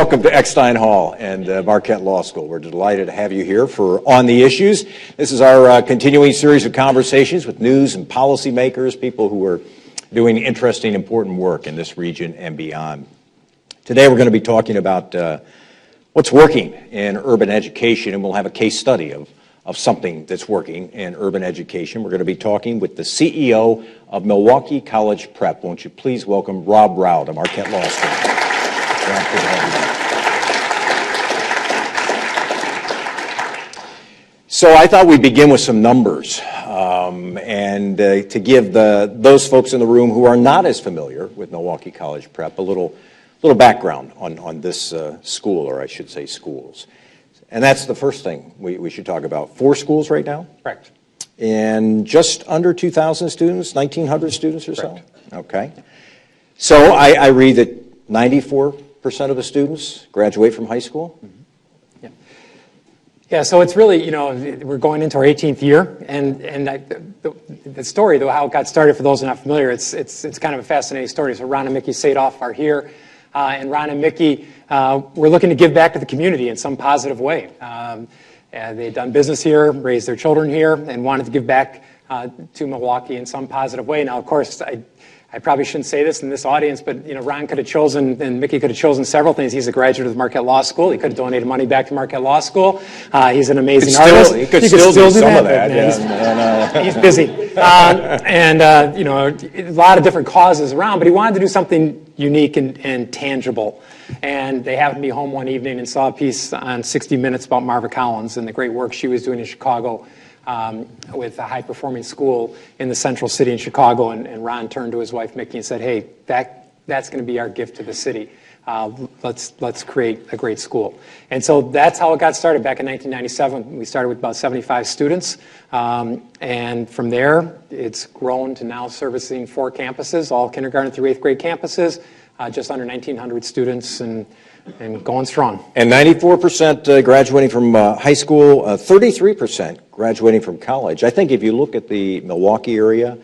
welcome to Eckstein Hall and Marquette Law School. We're delighted to have you here for On the Issues. This is our continuing series of conversations with news and policymakers, people who are doing interesting, important work in this region and beyond. Today we're going to be talking about what's working in urban education, and we'll have a case study of something that's working in urban education. We're going to be talking with the CEO of Milwaukee College Prep. Won't you please welcome Robb Rauh to Marquette Law School. So I thought we'd begin with some numbers and to give those folks in the room who are not as familiar with Milwaukee College Prep a little background on this school, or I should say schools. And that's the first thing we should talk about. 4 schools right now? Correct. And just under 2,000 students, 1,900 students or Correct. So? Okay. So I read that 94% of the students graduate from high school? Mm-hmm. Yeah, so it's really, we're going into our 18th year, and the story, though, how it got started, for those who are not familiar, it's kind of a fascinating story. So Ron and Mickey Sadoff are here, and Ron and Mickey were looking to give back to the community in some positive way. They'd done business here, raised their children here, and wanted to give back to Milwaukee in some positive way. Now, of course, I probably shouldn't say this in this audience, but Ron could have chosen, and Mickey could have chosen several things. He's a graduate of the Marquette Law School. He could have donated money back to Marquette Law School. He's an amazing artist. He could still do some of that. He's busy, and a lot of different causes around. But he wanted to do something unique and tangible. And they happened to be home one evening and saw a piece on 60 Minutes about Marva Collins and the great work she was doing in Chicago. With a high-performing school in the central city in Chicago, and Ron turned to his wife Mickey and said, "Hey, that's going to be our gift to the city. Let's create a great school." And so that's how it got started back in 1997. We started with about 75 students, and from there it's grown to now servicing 4 campuses, all kindergarten through 8th grade campuses, just under 1,900 students, and going strong. And 94% graduating from high school, 33% graduating from college. I think if you look at the Milwaukee area,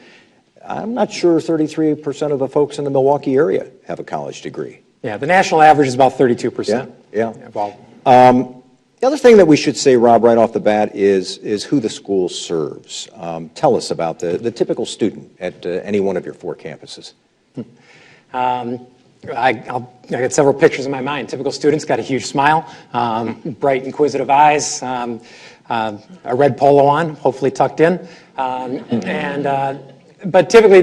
I'm not sure 33% of the folks in the Milwaukee area have a college degree. Yeah, the national average is about 32%. Yeah. The other thing that we should say, Robb, right off the bat is who the school serves. Tell us about the typical student at any one of your 4 campuses. I got several pictures in my mind. Typical students got a huge smile, bright, inquisitive eyes, a red polo on, hopefully tucked in, but typically,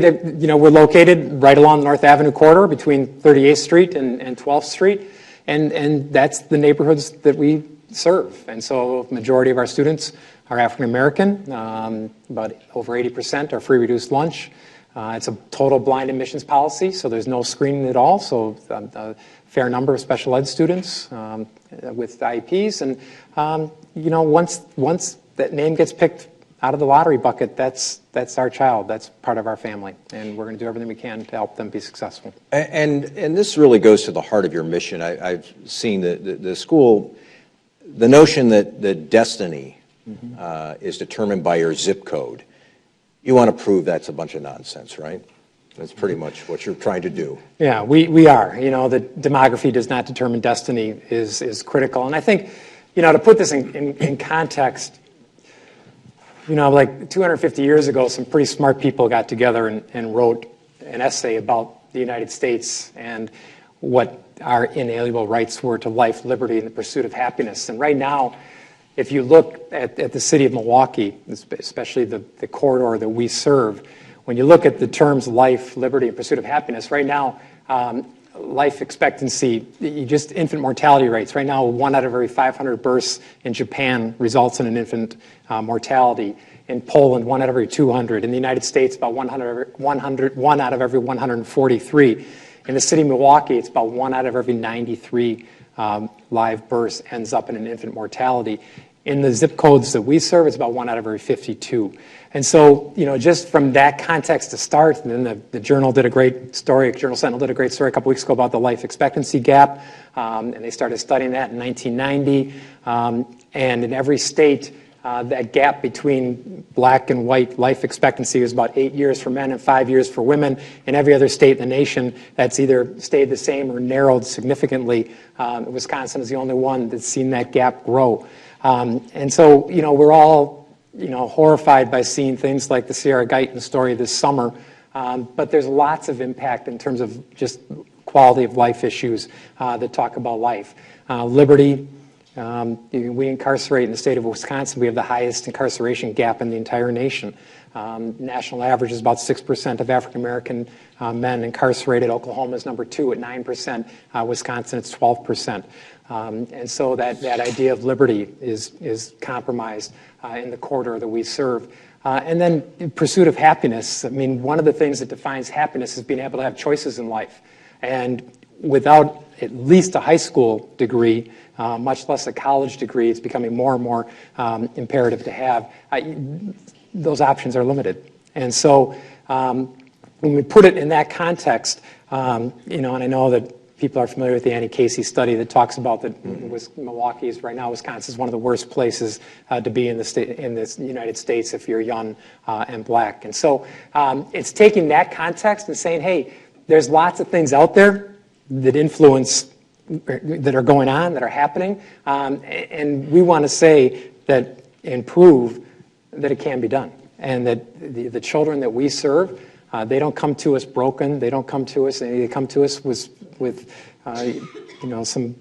we're located right along the North Avenue corridor between 38th Street and 12th Street, and that's the neighborhoods that we serve. And so, the majority of our students are African American. About over 80% are free reduced lunch. It's a total blind admissions policy, so there's no screening at all. So a fair number of special ed students with IEPs, and once that name gets picked out of the lottery bucket, that's our child. That's part of our family, and we're going to do everything we can to help them be successful. And this really goes to the heart of your mission. I've seen the school, the notion that destiny is determined by your zip code. You want to prove that's a bunch of nonsense, right? That's pretty much what you're trying to do. Yeah, we are. The demography does not determine destiny is critical. And I think, to put this in context, like 250 years ago, some pretty smart people got together and wrote an essay about the United States and what our inalienable rights were to life, liberty, and the pursuit of happiness. And right now, if you look at the city of Milwaukee, especially the corridor that we serve, when you look at the terms life, liberty, and pursuit of happiness, right now, life expectancy, just infant mortality rates. Right now, 1 out of every 500 births in Japan results in an infant mortality. In Poland, 1 out of every 200. In the United States, about 1 out of every 143. In the city of Milwaukee, it's about 1 out of every 93 live births ends up in an infant mortality. In the zip codes that we serve, it's about 1 out of every 52. And so, just from that context to start, and then the Journal did a great story, Journal Sentinel did a great story a couple weeks ago about the life expectancy gap, and they started studying that in 1990. And in every state, that gap between black and white life expectancy is about 8 years for men and 5 years for women. In every other state in the nation, that's either stayed the same or narrowed significantly. Wisconsin is the only one that's seen that gap grow. And so, we're all, horrified by seeing things like the Sierra Guyton story this summer. But there's lots of impact in terms of just quality of life issues that talk about life. Liberty. We incarcerate in the state of Wisconsin. We have the highest incarceration gap in the entire nation. National average is about 6% of African American men incarcerated. Oklahoma is number 2 at 9%. Wisconsin, it's 12%. And so that idea of liberty is compromised in the corridor that we serve. And then pursuit of happiness. I mean, one of the things that defines happiness is being able to have choices in life. And without at least a high school degree, much less a college degree, it's becoming more and more imperative to have. Those options are limited. And so when we put it in that context, and I know that people are familiar with the Annie Casey study that talks about that Milwaukee is right now, Wisconsin is one of the worst places to be in the United States if you're young and black. And so it's taking that context and saying, hey, there's lots of things out there that influence, that are going on, that are happening, and we want to say that and prove that it can be done, and that the children that we serve, they don't come to us broken. They don't come to us. They come to us with some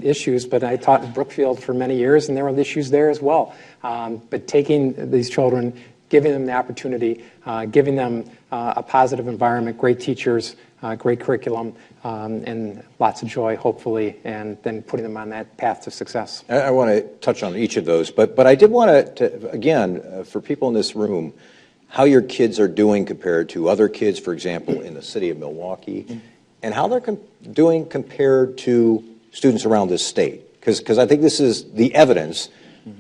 issues. But I taught in Brookfield for many years, and there were issues there as well. But taking these children, giving them the opportunity, giving them a positive environment, great teachers, great curriculum, and lots of joy, hopefully, and then putting them on that path to success. I want to touch on each of those, but I did want to again, for people in this room, how your kids are doing compared to other kids, for example, in the city of Milwaukee, and how they're doing compared to students around this state. Because I think this is the evidence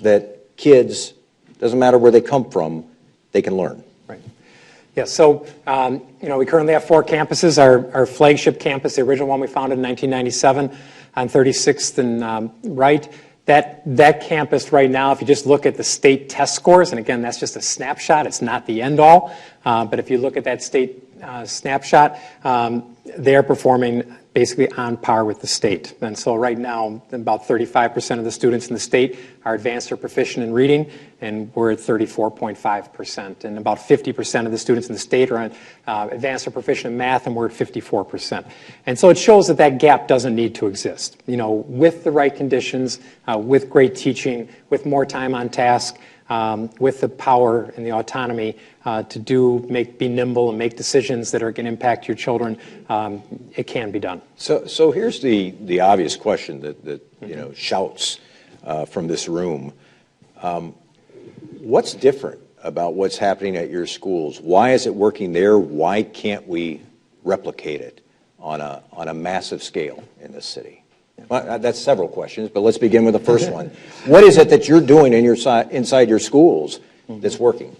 that kids, doesn't matter where they come from, they can learn. Right. Yeah, so we currently have 4 campuses. Our flagship campus, the original one we founded in 1997 on 36th and Wright, that campus right now, if you just look at the state test scores, and again, that's just a snapshot, it's not the end all, but if you look at that state snapshot, they're performing basically on par with the state. And so right now, about 35% of the students in the state are advanced or proficient in reading, and we're at 34.5%. And about 50% of the students in the state are advanced or proficient in math, and we're at 54%. And so it shows that that gap doesn't need to exist. With the right conditions, with great teaching, with more time on task, with the power and the autonomy to be nimble and make decisions that are going to impact your children, it can be done. So here's the obvious question that shouts from this room. What's different about what's happening at your schools? Why is it working there? Why can't we replicate it on a massive scale in this city? Well, that's several questions, but let's begin with the first one. What is it that you're doing inside your schools that's working?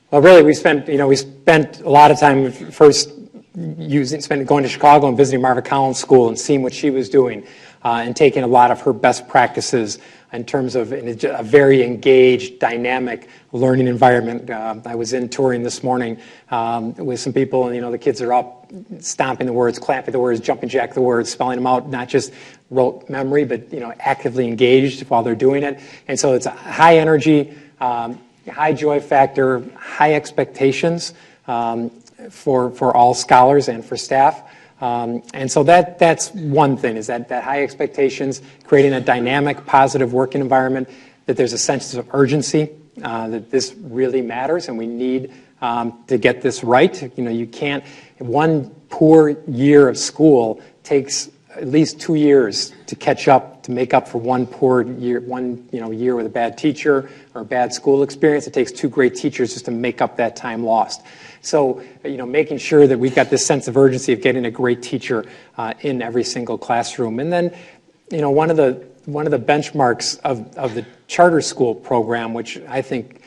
Well, really, we spent a lot of time first going to Chicago and visiting Marva Collins School and seeing what she was doing, and taking a lot of her best practices in terms of a very engaged, dynamic learning environment. I was in touring this morning with some people, and the kids are up stomping the words, clapping the words, jumping jack the words, spelling them out, not just rote memory, but actively engaged while they're doing it. And so it's a high energy, high joy factor, high expectations for all scholars and for staff. And so that's one thing, is that high expectations, creating a dynamic, positive working environment, that there's a sense of urgency, that this really matters and we need to get this right. You can't, one poor year of school takes at least 2 years to catch up, to make up for one poor year, year with a bad teacher or a bad school experience. It takes 2 great teachers just to make up that time lost. So, making sure that we've got this sense of urgency of getting a great teacher in every single classroom. And then, one of the benchmarks of the charter school program, which I think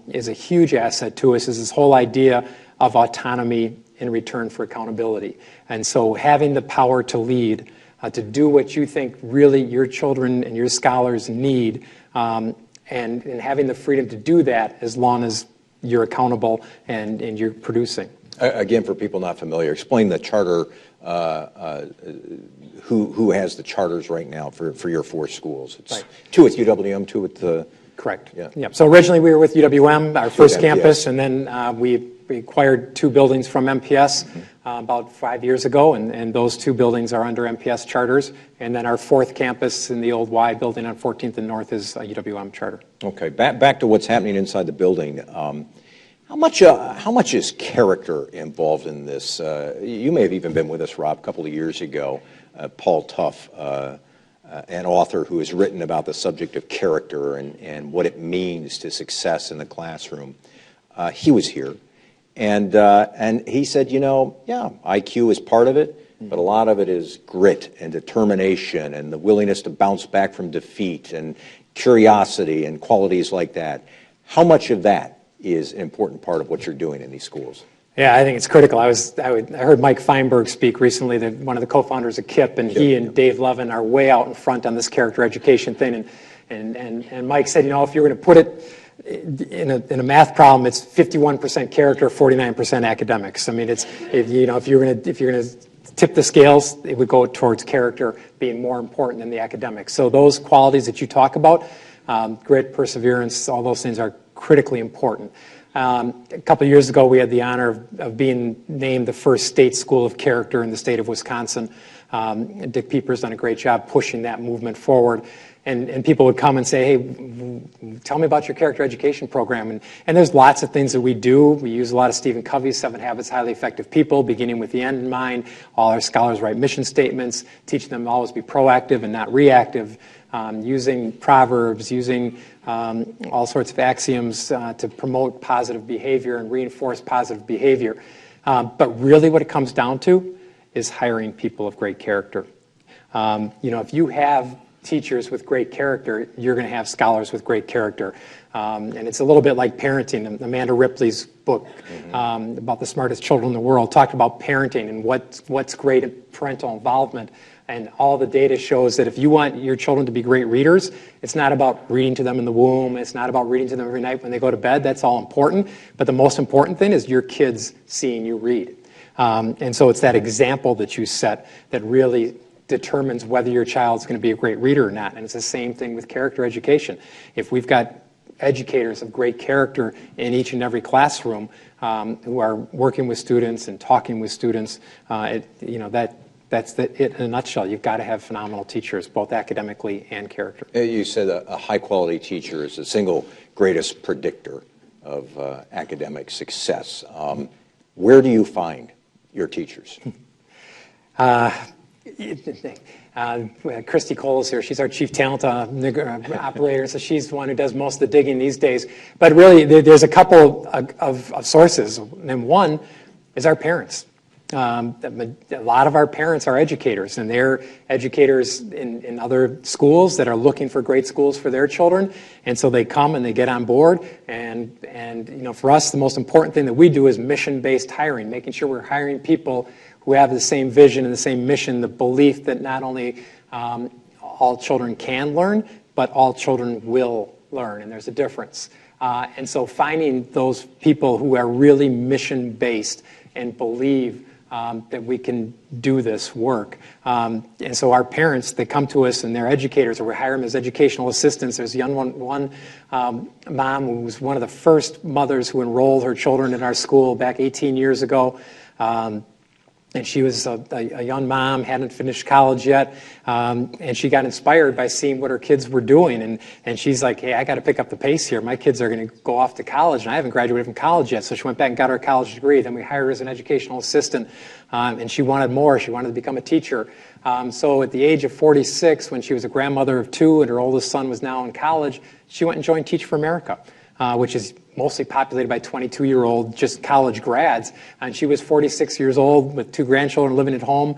is a huge asset to us, is this whole idea of autonomy in return for accountability. And so having the power to lead, to do what you think really your children and your scholars need, and having the freedom to do that as long as you're accountable and you're producing. Again, for people not familiar, explain the charter, who has the charters right now for your 4 schools. It's right. 2 with UWM, 2 with the... Correct. Yeah. Yep. So originally we were with UWM, our first MPS. campus, and then we acquired 2 buildings from MPS about 5 years ago, and those 2 buildings are under MPS charters. And then our 4th campus in the old Y building on 14th and North is a UWM charter. Okay, back to what's happening inside the building. How much is character involved in this? You may have even been with us, Robb, a couple of years ago. Paul Tuff, an author who has written about the subject of character and what it means to success in the classroom. He was here, and he said, yeah, IQ is part of it, but a lot of it is grit and determination and the willingness to bounce back from defeat and curiosity and qualities like that. How much of that is an important part of what you're doing in these schools? Yeah, I think it's critical. I heard Mike Feinberg speak recently, one of the co-founders of KIPP, and he and Dave Levin are way out in front on this character education thing. And Mike said, if you're going to put it in a math problem, it's 51% character, 49% academics. I mean, if you're going to tip the scales, it would go towards character being more important than the academics. So those qualities that you talk about, grit, perseverance, all those things are critically important. A couple of years ago, we had the honor of being named the first state school of character in the state of Wisconsin. Dick Pieper's done a great job pushing that movement forward. And people would come and say, hey, tell me about your character education program. And there's lots of things that we do. We use a lot of Stephen Covey's 7 Habits of Highly Effective People, beginning with the end in mind. All our scholars write mission statements, teaching them to always be proactive and not reactive, using proverbs, using all sorts of axioms to promote positive behavior and reinforce positive behavior. But really what it comes down to is hiring people of great character. If you have teachers with great character, you're going to have scholars with great character. And it's a little bit like parenting. Amanda Ripley's book about the smartest children in the world talked about parenting and what's great at parental involvement. And all the data shows that if you want your children to be great readers, it's not about reading to them in the womb. It's not about reading to them every night when they go to bed. That's all important. But the most important thing is your kids seeing you read. And so it's that example that you set that really determines whether your child's going to be a great reader or not. And it's the same thing with character education. If we've got educators of great character in each and every classroom who are working with students and talking with students, that's it in a nutshell. You've got to have phenomenal teachers, both academically and character. You said a high-quality teacher is the single greatest predictor of academic success. Where do you find your teachers? Christy Cole is here. She's our chief talent operator, so she's the one who does most of the digging these days. But really, there's a couple of sources, and one is our parents. A lot of our parents are educators, and they're educators in other schools that are looking for great schools for their children, and so they come and they get on board. And for us, the most important thing that we do is mission-based hiring, making sure we're hiring people who have the same vision and the same mission, the belief that not only all children can learn, but all children will learn, and there's a difference. And so finding those people who are really mission-based and believe that we can do this work. And so our parents, they come to us and they're educators, or we hire them as educational assistants. There's one mom who was one of the first mothers who enrolled her children in our school back 18 years ago. And she was a young mom, hadn't finished college yet, and she got inspired by seeing what her kids were doing. And she's like, hey, I got to pick up the pace here. My kids are going to go off to college, and I haven't graduated from college yet. So she went back and got her college degree. Then we hired her as an educational assistant, and she wanted more. She wanted to become a teacher. So at the age of 46, when she was a grandmother of 2 and her oldest son was now in college, she went and joined Teach for America, which is mostly populated by 22-year-old just college grads. And she was 46 years old with 2 grandchildren living at home.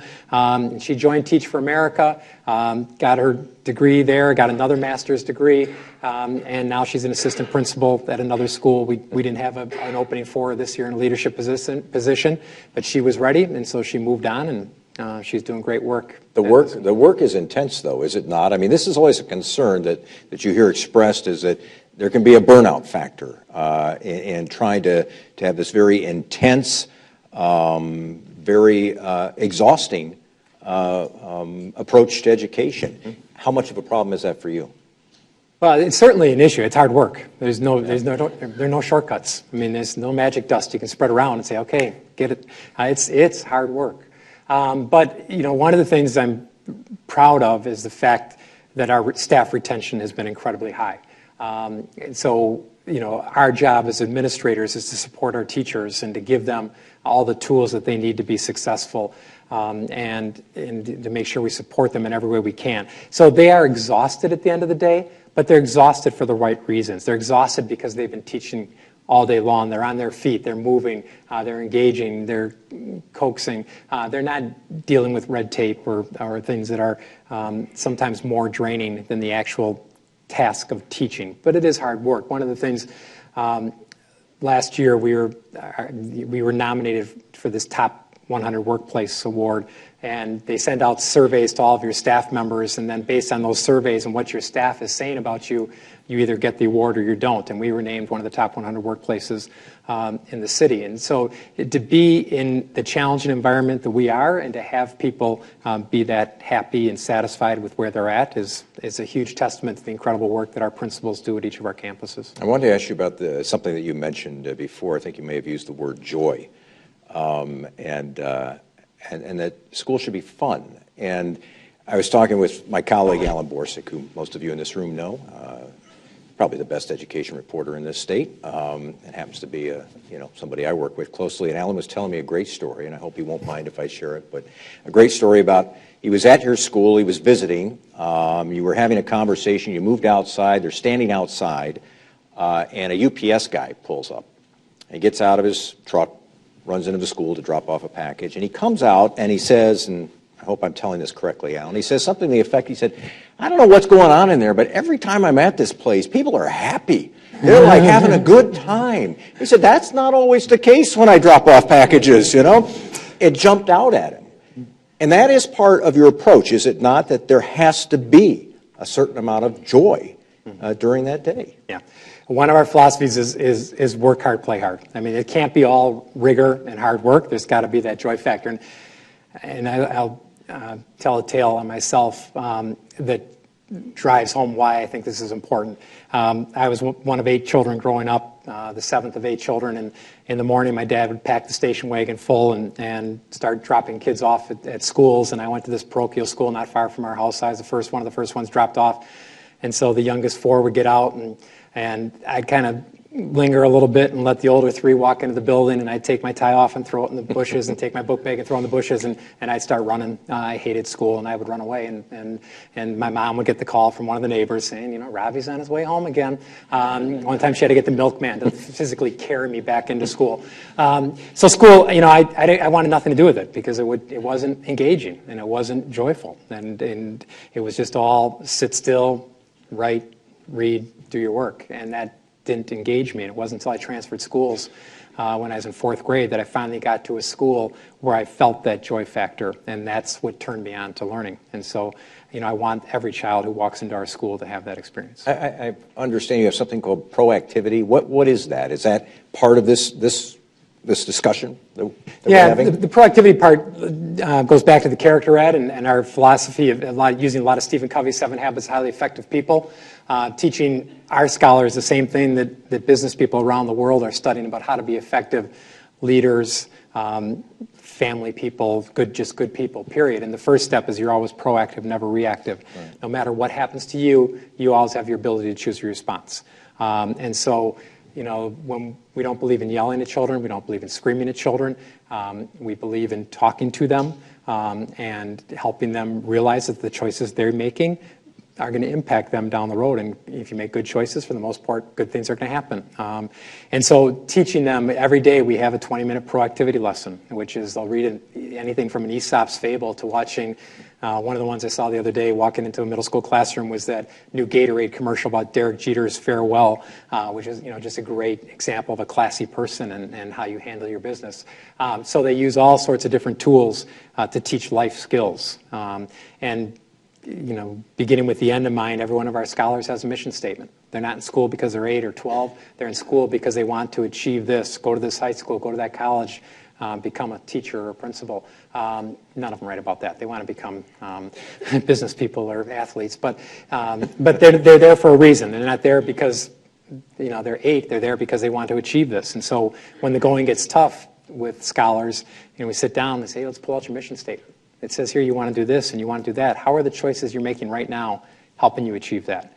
She joined Teach for America, got her degree there, got another master's degree, and now she's an assistant principal at another school. We didn't have an opening for her this year in a leadership position, but she was ready, and so she moved on, and She's doing great work. The work is intense, though, is it not? I mean, this is always a concern that you hear expressed, is that there can be a burnout factor in trying to have this very intense, very exhausting approach to education. How much of a problem is that for you? Well, it's certainly an issue. It's hard work. There are no shortcuts. I mean, there's no magic dust you can spread around and say, okay, get it. It's hard work. But, one of the things I'm proud of is the fact that our staff retention has been incredibly high. And so, our job as administrators is to support our teachers and to give them all the tools that they need to be successful, and to make sure we support them in every way we can. So they are exhausted at the end of the day, but they're exhausted for the right reasons. They're exhausted because they've been teaching all day long. They're on their feet, they're moving, they're engaging, they're coaxing. They're not dealing with red tape or things that are sometimes more draining than the actual task of teaching. But it is hard work. One of the things, last year we were nominated for this Top 100 Workplace Award, and they send out surveys to all of your staff members, and then based on those surveys and what your staff is saying about you, you either get the award or you don't. And we were named one of the top 100 workplaces in the city. And so to be in the challenging environment that we are, and to have people be that happy and satisfied with where they're at is a huge testament to the incredible work that our principals do at each of our campuses. I wanted to ask you about something that you mentioned before. I think you may have used the word joy, and that school should be fun. And I was talking with my colleague Alan Borsick, who most of you in this room know, probably the best education reporter in this state. It happens to be somebody I work with closely. And Alan was telling me a great story, and I hope he won't mind if I share it, but a great story about, he was at your school, he was visiting, you were having a conversation, you moved outside, they're standing outside, and a UPS guy pulls up. He gets out of his truck, runs into the school to drop off a package, and he comes out and he says, and I hope I'm telling this correctly, Alan, he says something to the effect, he said, I don't know what's going on in there, but every time I'm at this place, people are happy. They're like having a good time. He said, that's not always the case when I drop off packages, It jumped out at him. And that is part of your approach, is it not, that there has to be a certain amount of joy during that day? Yeah. One of our philosophies is work hard, play hard. I mean, it can't be all rigor and hard work. There's got to be that joy factor. And I'll tell a tale on myself that drives home why I think this is important. I was one of 8 children growing up, the 7th of 8 children, and in the morning my dad would pack the station wagon full and start dropping kids off at schools, and I went to this parochial school not far from our house. I was one of the first ones dropped off, and so the youngest 4 would get out, and I'd kind of linger a little bit and let the older 3 walk into the building, and I'd take my tie off and throw it in the bushes, and take my book bag and throw it in the bushes, and I'd start running. I hated school, and I would run away, and my mom would get the call from one of the neighbors saying, Robbie's on his way home again. One time she had to get the milkman to physically carry me back into school. So school, I wanted nothing to do with it, because it wasn't engaging, and it wasn't joyful, and it was just all sit still, write, read, do your work, and that didn't engage me. And it wasn't until I transferred schools when I was in 4th grade that I finally got to a school where I felt that joy factor, and that's what turned me on to learning. And so, I want every child who walks into our school to have that experience. I understand you have something called proactivity. What is that? Is that part of this discussion that we're having? The proactivity part goes back to the character ed and our philosophy of using a lot of Stephen Covey's 7 Habits of Highly Effective People, teaching our scholars the same thing that business people around the world are studying about how to be effective leaders, family people, good people, period. And the first step is you're always proactive, never reactive. Right. No matter what happens to you, you always have your ability to choose your response. And so, when we don't believe in yelling at children, we don't believe in screaming at children, we believe in talking to them and helping them realize that the choices they're making are going to impact them down the road. And if you make good choices, for the most part, good things are going to happen. And so teaching them every day, we have a 20-minute proactivity lesson, which is they'll read anything from an Aesop's fable to watching One of the ones I saw the other day walking into a middle school classroom was that new Gatorade commercial about Derek Jeter's farewell, which is just a great example of a classy person and how you handle your business. So they use all sorts of different tools to teach life skills. And beginning with the end in mind, every one of our scholars has a mission statement. They're not in school because they're 8 or 12. They're in school because they want to achieve this, go to this high school, go to that college, become a teacher or a principal. None of them write about that. They want to become business people or athletes. But they're there for a reason. They're not there because they're 8. They're there because they want to achieve this. And so when the going gets tough with scholars, we sit down and say, hey, let's pull out your mission statement. It says here you want to do this and you want to do that. How are the choices you're making right now helping you achieve that?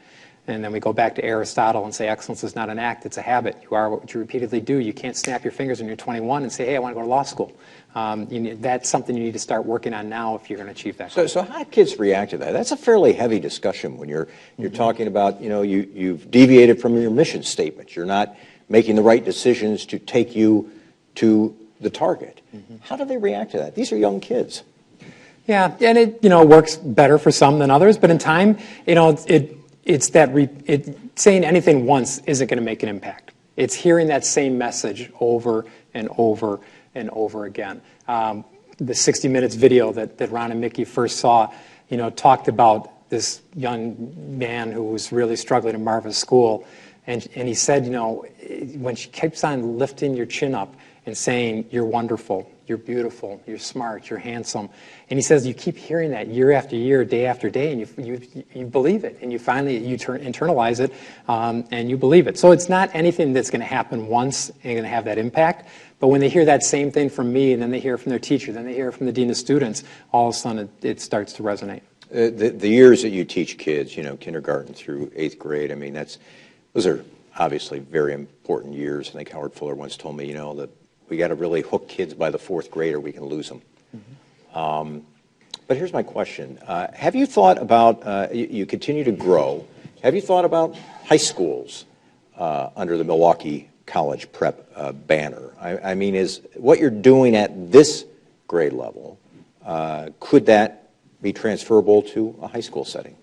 And then we go back to Aristotle and say excellence is not an act, it's a habit. You are what you repeatedly do. You can't snap your fingers when you're 21 and say, hey, I want to go to law school. That's something you need to start working on now if you're going to achieve that. So how do kids react to that? That's a fairly heavy discussion when you're talking about, you've deviated from your mission statement. You're not making the right decisions to take you to the target. How do they react to that? These are young kids. Yeah, and it works better for some than others, but in time, it's saying anything once isn't going to make an impact. It's hearing that same message over and over and over again. The 60 Minutes video that Ron and Mickey first saw, talked about this young man who was really struggling in Marva's school, and he said, when she keeps on lifting your chin up and saying, you're wonderful, you're beautiful, you're smart, you're handsome. And he says you keep hearing that year after year, day after day, and you believe it. And you finally, internalize it, and you believe it. So it's not anything that's going to happen once and going to have that impact. But when they hear that same thing from me, and then they hear it from their teacher, then they hear it from the dean of students, all of a sudden it starts to resonate. The years that you teach kids, kindergarten through 8th grade, those are obviously very important years. I think Howard Fuller once told me, that we got to really hook kids by the 4th grade or we can lose them. But here's my question. Have you thought about, you continue to grow, have you thought about high schools under the Milwaukee College Prep banner? Is what you're doing at this grade level, could that be transferable to a high school setting?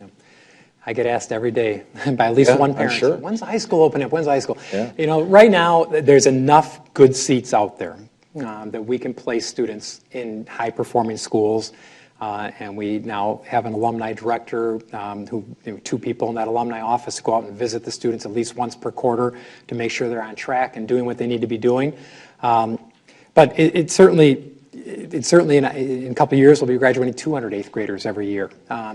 I get asked every day by at least one parent, I'm sure. When's the high school opening up? When's the high school? Yeah. Right now, there's enough good seats out there that we can place students in high-performing schools. And we now have an alumni director who, 2 people in that alumni office go out and visit the students at least once per quarter to make sure they're on track and doing what they need to be doing. But it certainly in a couple of years we'll be graduating 200 8th graders every year.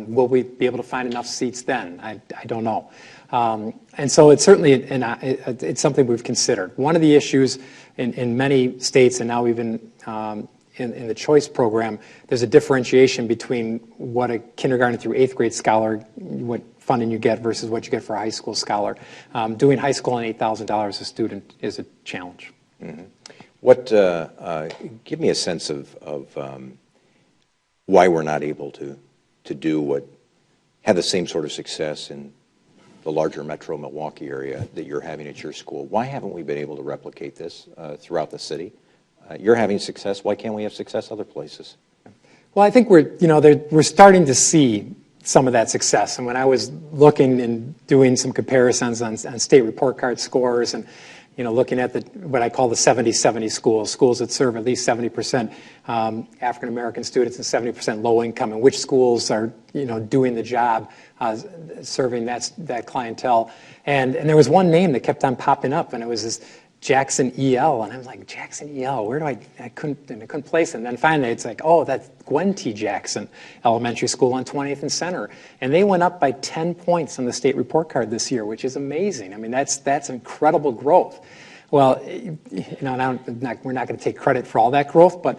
Will we be able to find enough seats then? I don't know. And so it's certainly it's something we've considered. One of the issues in many states, and now even in the choice program, there's a differentiation between what a kindergarten through 8th grade scholar, what funding you get versus what you get for a high school scholar. Doing high school and $8,000 a student is a challenge. Mm-hmm. Give me a sense of why we're not able to have the same sort of success in the larger metro Milwaukee area that you're having at your school. Why haven't we been able to replicate this throughout the city? You're having success. Why can't we have success other places? Well, I think we're starting to see some of that success. And when I was looking and doing some comparisons on state report card scores and looking at what I call the 70-70 schools that serve at least 70% African-American students and 70% low income, and which schools are doing the job serving that clientele. And there was one name that kept on popping up, and it was this Jackson EL, and I was like, Jackson EL, where do I couldn't place it. And then finally it's like, oh, that's Gwen T. Jackson Elementary School on 20th and Center. And they went up by 10 points on the state report card this year, which is amazing. That's incredible growth. Well, we're not going to take credit for all that growth, but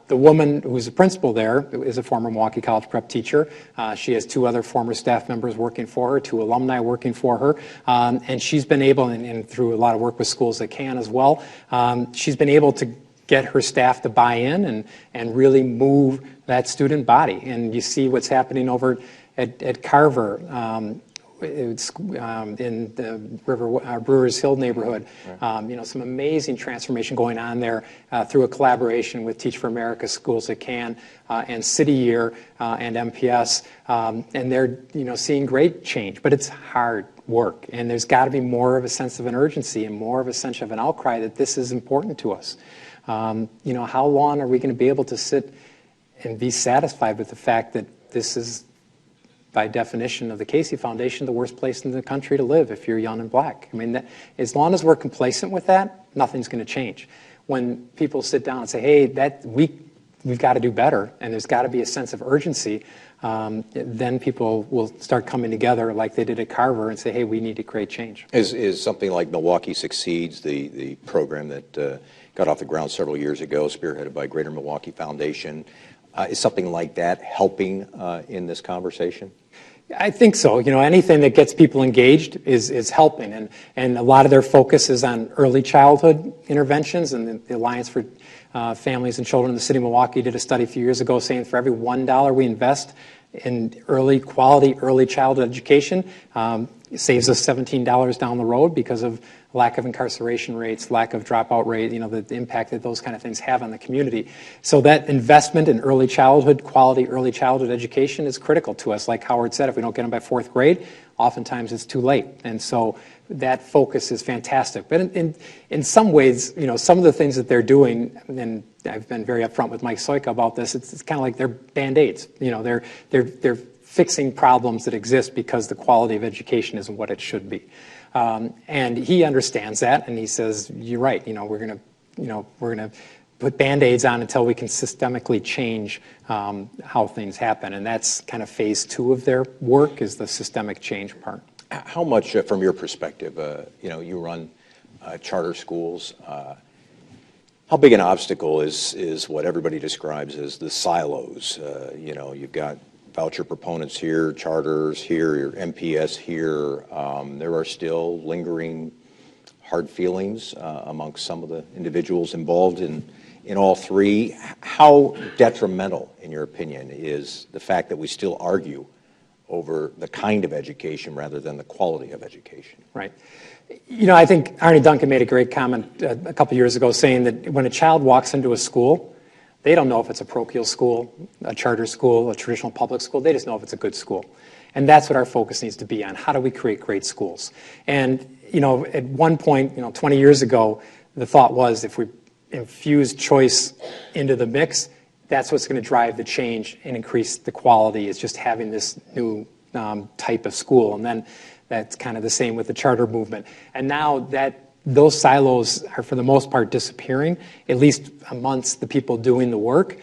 the woman who's the principal there is a former Milwaukee College Prep teacher. She has 2 other former staff members working for her, 2 alumni working for her, and she's been able, and through a lot of work with schools that can as well, she's been able to get her staff to buy in and really move that student body. And you see what's happening over at Carver, it's, in the Brewers Hill neighborhood. Some amazing transformation going on there through a collaboration with Teach for America, Schools That Can, and City Year and MPS. And they're seeing great change, but it's hard work. And there's got to be more of a sense of an urgency and more of a sense of an outcry that this is important to us. How long are we going to be able to sit and be satisfied with the fact that this is, by definition of the Casey Foundation, the worst place in the country to live if you're young and black? I mean, as long as we're complacent with that, nothing's going to change. When people sit down and say, hey, we've got to do better, and there's got to be a sense of urgency, then people will start coming together like they did at Carver and say, hey, we need to create change. Is something like Milwaukee Succeeds, the program that got off the ground several years ago, spearheaded by Greater Milwaukee Foundation, is something like that helping in this conversation? I think so. Anything that gets people engaged is helping, and a lot of their focus is on early childhood interventions, and the Alliance for Families and Children in the City of Milwaukee did a study a few years ago saying for every $1 we invest in quality early childhood education, it saves us $17 down the road because of lack of incarceration rates, lack of dropout rate, the impact that those kind of things have on the community. So that investment in early childhood, quality early childhood education is critical to us. Like Howard said, if we don't get them by 4th grade, oftentimes it's too late. And so that focus is fantastic. But in some ways, some of the things that they're doing, and I've been very upfront with Mike Soika about this, it's kind of like they're Band-Aids. They're fixing problems that exist because the quality of education isn't what it should be. And he understands that, and he says, "You're right. We're gonna put Band-Aids on until we can systemically change how things happen." And that's kind of phase 2 of their work, is the systemic change part. How much, from your perspective, you run charter schools. How big an obstacle is what everybody describes as the silos? You've got voucher proponents here, charters here, your MPS here. There are still lingering hard feelings amongst some of the individuals involved in all three. How detrimental, in your opinion, is the fact that we still argue over the kind of education rather than the quality of education? Right. I think Arnie Duncan made a great comment a couple years ago saying that when a child walks into a school, they don't know if it's a parochial school, a charter school, a traditional public school. They just know if it's a good school. And that's what our focus needs to be on. How do we create great schools? And, at one point, 20 years ago, the thought was if we infuse choice into the mix, that's what's going to drive the change and increase the quality, is just having this new type of school. And then that's kind of the same with the charter movement. And now that those silos are, for the most part, disappearing, at least amongst the people doing the work.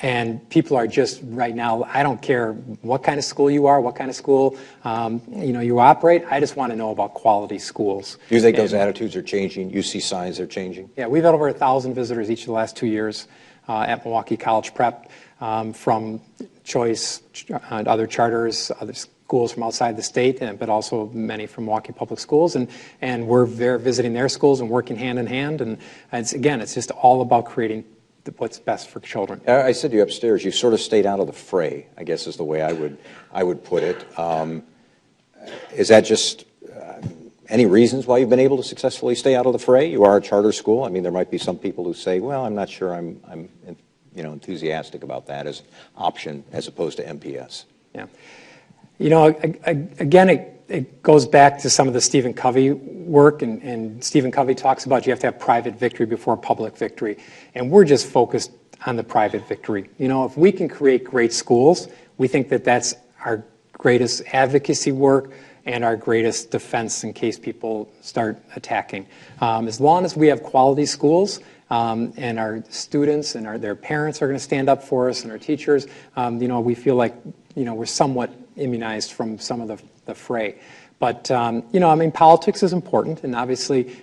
And people are just, right now, I don't care what kind of school you are, what kind of school you operate. I just want to know about quality schools. Do you think those attitudes are changing? You see signs they're changing? Yeah, we've had over 1,000 visitors each of the last 2 years at Milwaukee College Prep, from choice, other charters, other schools from outside the state, but also many from Milwaukee Public Schools, and we're there visiting their schools and working hand in hand. And it's just all about creating what's best for children. I said to you upstairs, you've sort of stayed out of the fray, I guess is the way I would put it. Is that just any reasons why you've been able to successfully stay out of the fray? You are a charter school. I mean, there might be some people who say, well, I'm not sure I'm enthusiastic about that as an option as opposed to MPS. Yeah. Again, it goes back to some of the Stephen Covey work, and Stephen Covey talks about you have to have private victory before public victory, and we're just focused on the private victory. If we can create great schools, we think that that's our greatest advocacy work and our greatest defense in case people start attacking. As long as we have quality schools, and our students and their parents are going to stand up for us, and our teachers, we feel like we're somewhat immunized from some of the fray. But politics is important, and obviously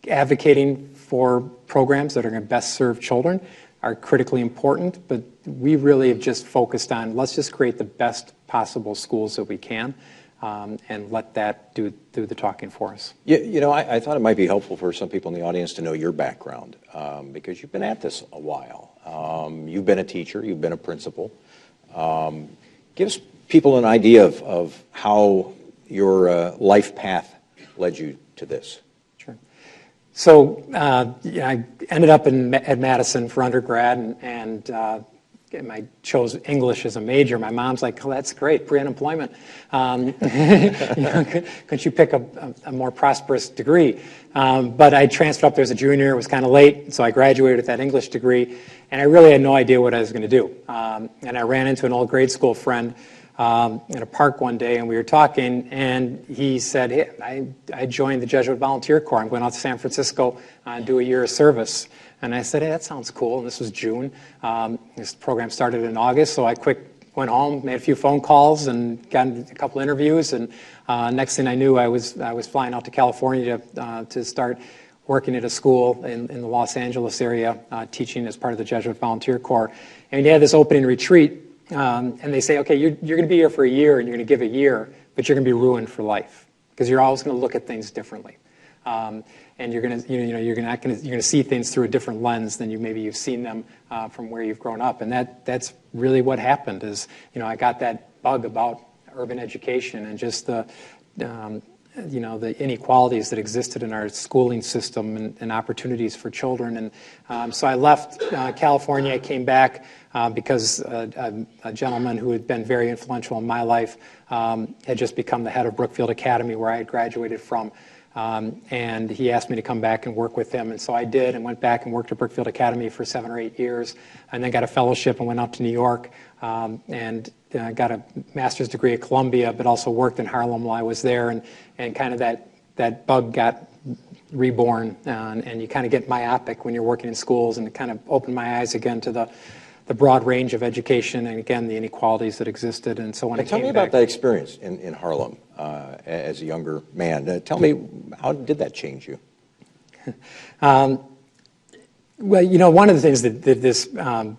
advocating for programs that are going to best serve children are critically important. But we really have just focused on, let's just create the best possible schools that we can, and let that do the talking for us. I thought it might be helpful for some people in the audience to know your background, because you've been at this a while. You've been a teacher, you've been a principal. Give us people an idea of how your life path led you to this? Sure. So I ended up at Madison for undergrad, and I chose English as a major. My mom's like, "Oh, that's great, pre-unemployment. Couldn't you pick a more prosperous degree?" But I transferred up there as a junior. It was kind of late, so I graduated with that English degree, and I really had no idea what I was going to do. And I ran into an old grade school friend in a park one day, and we were talking, and he said, "Hey, I joined the Jesuit Volunteer Corps. I'm going out to San Francisco and do a year of service." And I said, "Hey, that sounds cool." And this was June. This program started in August, so I went home, made a few phone calls, and got a couple interviews. And next thing I knew, I was flying out to California to start working at a school in the Los Angeles area, teaching as part of the Jesuit Volunteer Corps. And we had this opening retreat. And they say, "Okay, you're going to be here for a year, and you're going to give a year, but you're going to be ruined for life because you're always going to look at things differently, and you're going to see things through a different lens than you've seen them from where you've grown up." And that's really what happened. I got that bug about urban education and just the inequalities that existed in our schooling system and opportunities for children. And so I left California. I came back because a gentleman who had been very influential in my life had just become the head of Brookfield Academy, where I had graduated from. And he asked me to come back and work with him. And so I did, and went back and worked at Brookfield Academy for 7 or 8 years, and then got a fellowship and went out to New York and got a master's degree at Columbia, but also worked in Harlem while I was there. And kind of that bug got reborn, and you kind of get myopic when you're working in schools, and it kind of opened my eyes again to the broad range of education and, again, the inequalities that existed. And so when I came back... Tell me about that experience in Harlem as a younger man. Tell me, how did that change you? Well, one of the things that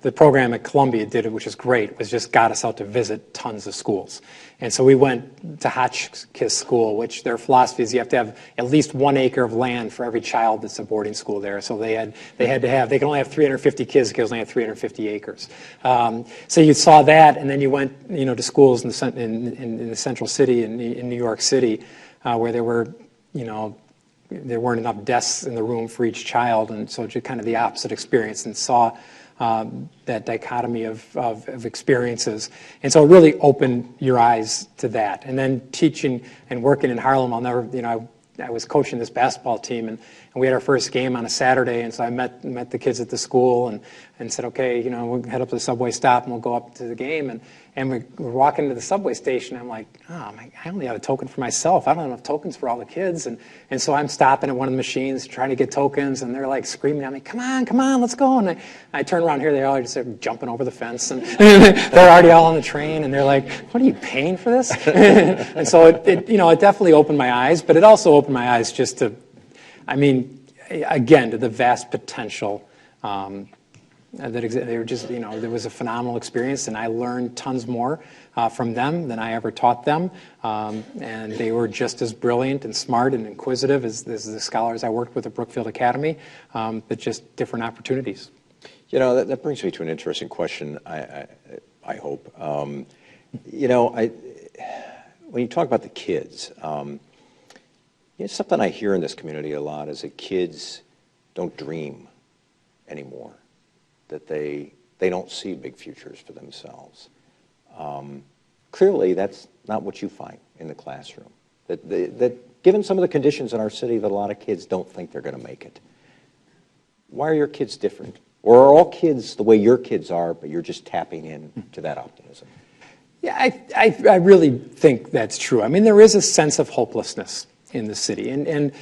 the program at Columbia did, which is great, was just got us out to visit tons of schools. And so we went to Hotchkiss School, which their philosophy is you have to have at least 1 acre of land for every child that's a boarding school there. So they can only have 350 kids because they only have 350 acres. So you saw that, and then you went, to schools in the central city in New York City, where there weren't enough desks in the room for each child, and so just kind of the opposite experience, and saw that dichotomy of experiences. And so it really opened your eyes to that. And then teaching and working in Harlem, I was coaching this basketball team, and we had our first game on a Saturday, and so I met the kids at the school and said, "Okay, we'll head up to the subway stop and we'll go up to the game." And we're walking to the subway station. I'm like, I only have a token for myself. I don't have enough tokens for all the kids. And so I'm stopping at one of the machines trying to get tokens, and they're like screaming at me, come on, let's go. And I turn around here, they all just start jumping over the fence, and they're already all on the train, and they're like, "What are you paying for this?" And so it definitely opened my eyes, but it also opened my eyes just to, again, to the vast potential they were just, there was a phenomenal experience, and I learned tons more from them than I ever taught them. And they were just as brilliant and smart and inquisitive as the scholars I worked with at Brookfield Academy, but just different opportunities. That brings me to an interesting question, I hope. When you talk about the kids, something I hear in this community a lot is that kids don't dream anymore, that they don't see big futures for themselves. Clearly, that's not what you find in the classroom. That given some of the conditions in our city, that a lot of kids don't think they're going to make it. Why are your kids different? Or are all kids the way your kids are, but you're just tapping into that optimism? Yeah, I really think that's true. There is a sense of hopelessness in the city, and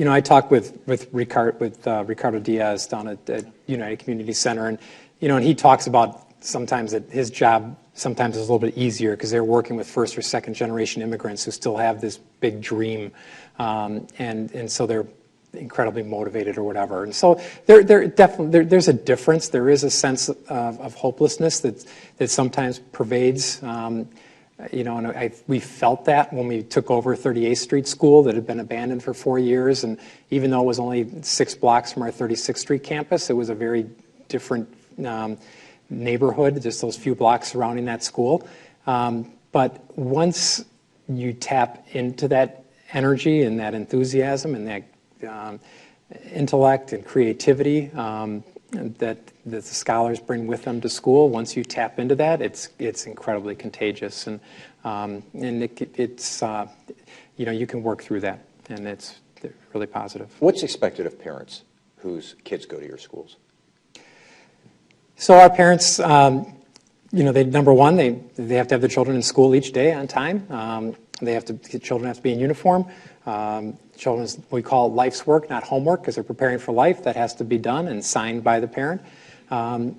I talked with Ricardo Diaz down at United Community Center, and he talks about sometimes that his job sometimes is a little bit easier because they're working with first or second generation immigrants who still have this big dream, and so they're incredibly motivated or whatever. And so there's a difference. There is a sense of hopelessness that sometimes pervades. We felt that when we took over 38th Street School that had been abandoned for 4 years, and even though it was only 6 blocks from our 36th Street campus, it was a very different neighborhood, just those few blocks surrounding that school. But once you tap into that energy and that enthusiasm and that intellect and creativity that the scholars bring with them to school, once you tap into that, it's incredibly contagious, and it's you can work through that, and it's really positive. What's expected of parents whose kids go to your schools? So our parents, number one, they have to have their children in school each day on time. Children have to be in uniform. Children's, we call it life's work, not homework, because they're preparing for life. That has to be done and signed by the parent. And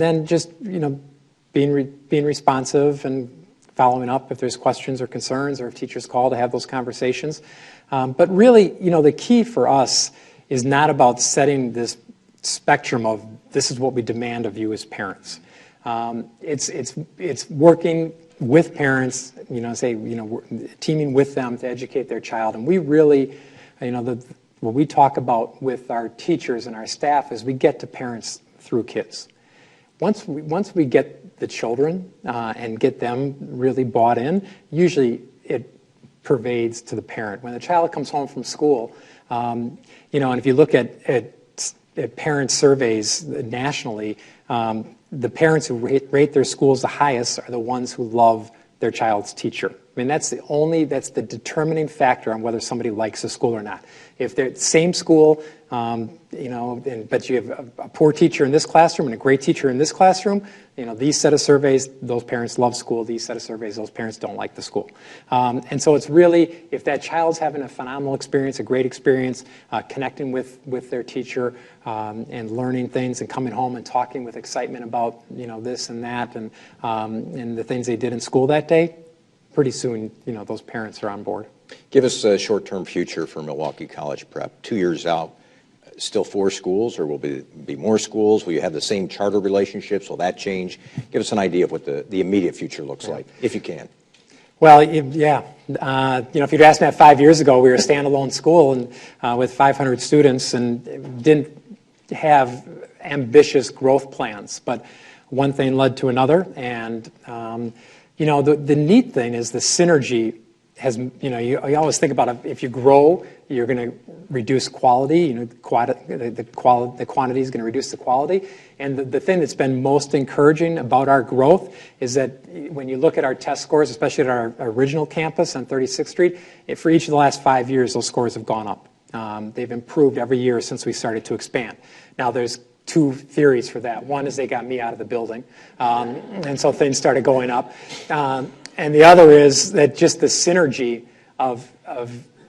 then just, being responsive and following up if there's questions or concerns, or if teachers call, to have those conversations. But really, the key for us is not about setting this spectrum of this is what we demand of you as parents. It's working with parents, teaming with them to educate their child. And we really, what we talk about with our teachers and our staff is we get to parents through kids. Once we get the children and get them really bought in, usually it pervades to the parent. When the child comes home from school, and if you look at parent surveys nationally, the parents who rate their schools the highest are the ones who love their child's teacher. I mean, that's the determining factor on whether somebody likes a school or not. If they're the same school, but you have a poor teacher in this classroom and a great teacher in this classroom, these set of surveys, those parents love school. These set of surveys, those parents don't like the school. And so it's really, if that child's having a phenomenal experience, a great experience, connecting with their teacher and learning things and coming home and talking with excitement about, this and that and the things they did in school that day, pretty soon, those parents are on board. Give us a short-term future for Milwaukee College Prep. 2 years out, still 4 schools, or will be more schools? Will you have the same charter relationships? Will that change? Give us an idea of what the immediate future looks like, if you can. Well, yeah. If you'd asked me that 5 years ago, we were a standalone school and with 500 students and didn't have ambitious growth plans. But one thing led to another, and the neat thing is the synergy has, you always think about it, if you grow, you're going to reduce quality, the quantity is going to reduce the quality. And the thing that's been most encouraging about our growth is that when you look at our test scores, especially at our original campus on 36th Street, for each of the last 5 years, those scores have gone up. They've improved every year since we started to expand. Now, there's 2 theories for that. One is they got me out of the building, and so things started going up. And the other is that just the synergy of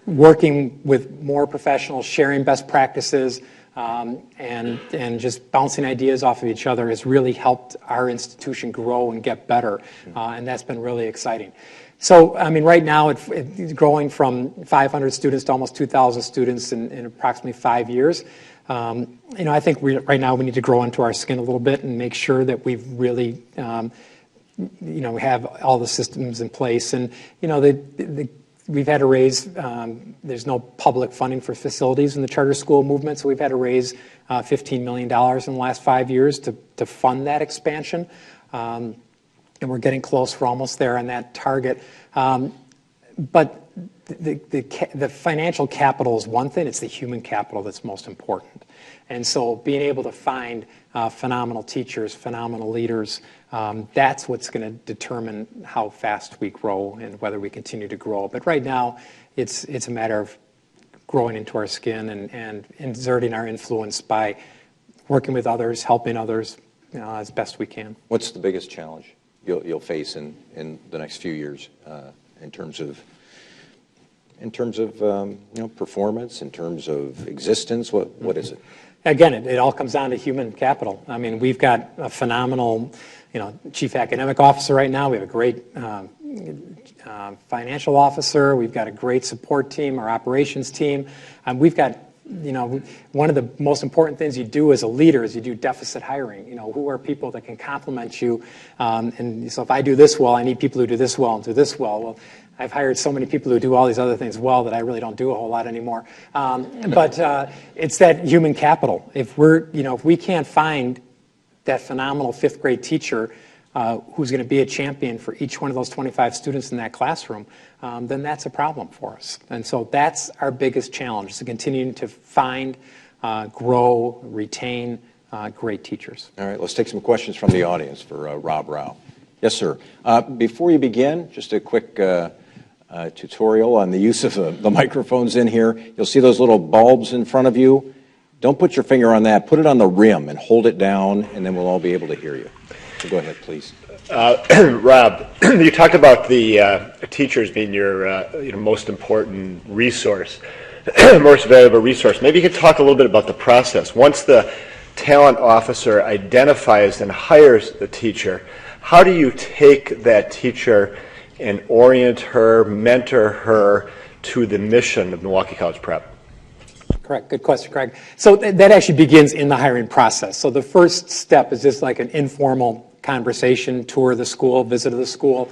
working with more professionals, sharing best practices, and just bouncing ideas off of each other has really helped our institution grow and get better, and that's been really exciting. So, right now it's growing from 500 students to almost 2,000 students in approximately 5 years. I think right now we need to grow into our skin a little bit and make sure that we've really have all the systems in place. And, we've had to raise, there's no public funding for facilities in the charter school movement, so we've had to raise $15 million in the last 5 years to fund that expansion. And we're getting close, we're almost there on that target. But the financial capital is one thing, it's the human capital that's most important. And so being able to find phenomenal teachers, phenomenal leaders, that's what's going to determine how fast we grow and whether we continue to grow. But right now, it's a matter of growing into our skin and exerting our influence by working with others, helping others as best we can. What's the biggest challenge you'll face in the next few years in terms of performance, in terms of existence? What is it? Again, it all comes down to human capital. We've got a phenomenal, chief academic officer right now. We have a great financial officer. We've got a great support team, our operations team. We've got, one of the most important things you do as a leader is you do deficit hiring. Who are people that can complement you? And so if I do this well, I need people who do this well and do this well. Well, I've hired so many people who do all these other things well that I really don't do a whole lot anymore. But it's that human capital. If we can't find that phenomenal 5th grade teacher who's going to be a champion for each one of those 25 students in that classroom, then that's a problem for us. And so that's our biggest challenge, is to continue to find, grow, retain great teachers. All right, let's take some questions from the audience for Robb Rauh. Yes, sir. Before you begin, just a quick tutorial on the use of the microphones in here. You'll see those little bulbs in front of you. Don't put your finger on that. Put it on the rim and hold it down, and then we'll all be able to hear you. So go ahead, please. Robb, you talked about the teachers being your most important resource, most valuable resource. Maybe you could talk a little bit about the process. Once the talent officer identifies and hires the teacher, how do you take that teacher and orient her, mentor her to the mission of Milwaukee College Prep? Correct. Good question, Craig. So that actually begins in the hiring process. So the first step is just like an informal conversation, tour of the school, visit of the school,